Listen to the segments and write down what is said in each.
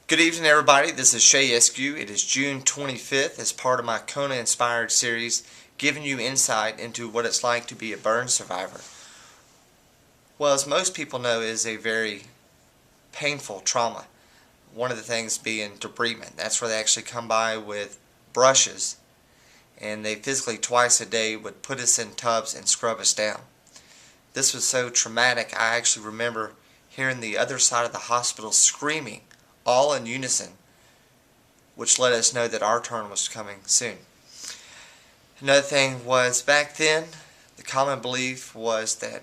Good evening, everybody. This is Shay Eskew. It is June 25th as part of my Kona inspired series, giving you insight into what it's like to be a burn survivor. Well, as most people know, it is a very painful trauma. One of the things being debridement. That's where they actually come by with brushes and they physically twice a day would put us in tubs and scrub us down. This was so traumatic, I actually remember hearing the other side of the hospital screaming all in unison, which let us know that our turn was coming soon. Another thing was, back then, the common belief was that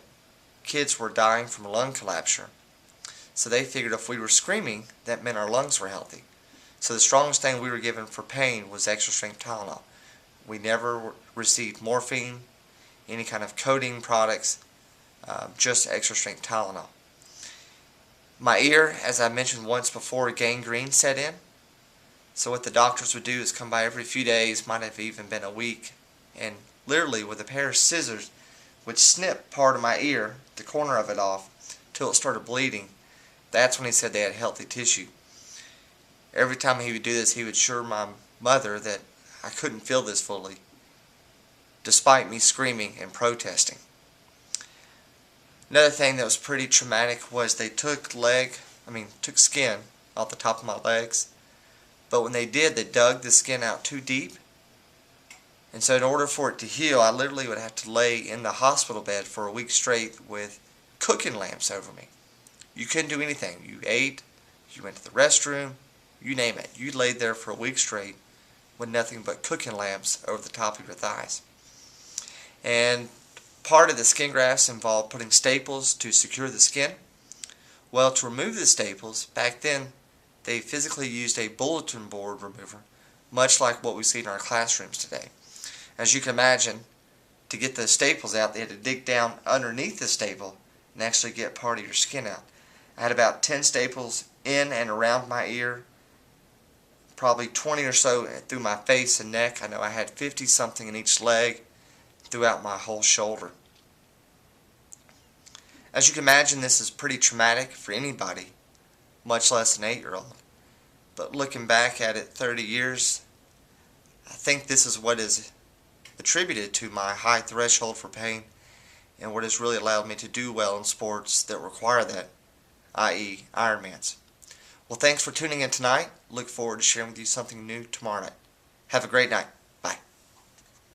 kids were dying from lung collapse. So they figured if we were screaming, that meant our lungs were healthy. So the strongest thing we were given for pain was extra strength Tylenol. We never received morphine, any kind of codine products, just extra strength Tylenol. My ear, as I mentioned once before, gangrene set in. So what the doctors would do is come by every few days, might have even been a week, and literally with a pair of scissors would snip part of my ear, the corner of it off, till it started bleeding. That's when he said they had healthy tissue. Every time he would do this, he would assure my mother that I couldn't feel this fully, despite me screaming and protesting. Another thing that was pretty traumatic was they took skin off the top of my legs, but when they did, they dug the skin out too deep, and so in order for it to heal, I literally would have to lay in the hospital bed for a week straight with cooking lamps over me. You couldn't do anything. You ate, you went to the restroom, you name it. You laid there for a week straight with nothing but cooking lamps over the top of your thighs. And part of the skin grafts involved putting staples to secure the skin. Well, to remove the staples, back then they physically used a bulletin board remover, much like what we see in our classrooms today. As you can imagine, to get the staples out, they had to dig down underneath the staple and actually get part of your skin out. I had about 10 staples in and around my ear, probably 20 or so through my face and neck. I know I had 50 something in each leg, throughout my whole shoulder. As you can imagine, this is pretty traumatic for anybody, much less an 8-year-old. But looking back at it 30 years, I think this is what is attributed to my high threshold for pain and what has really allowed me to do well in sports that require that, i.e. Ironmans. Well, thanks for tuning in tonight. Look forward to sharing with you something new tomorrow night. Have a great night.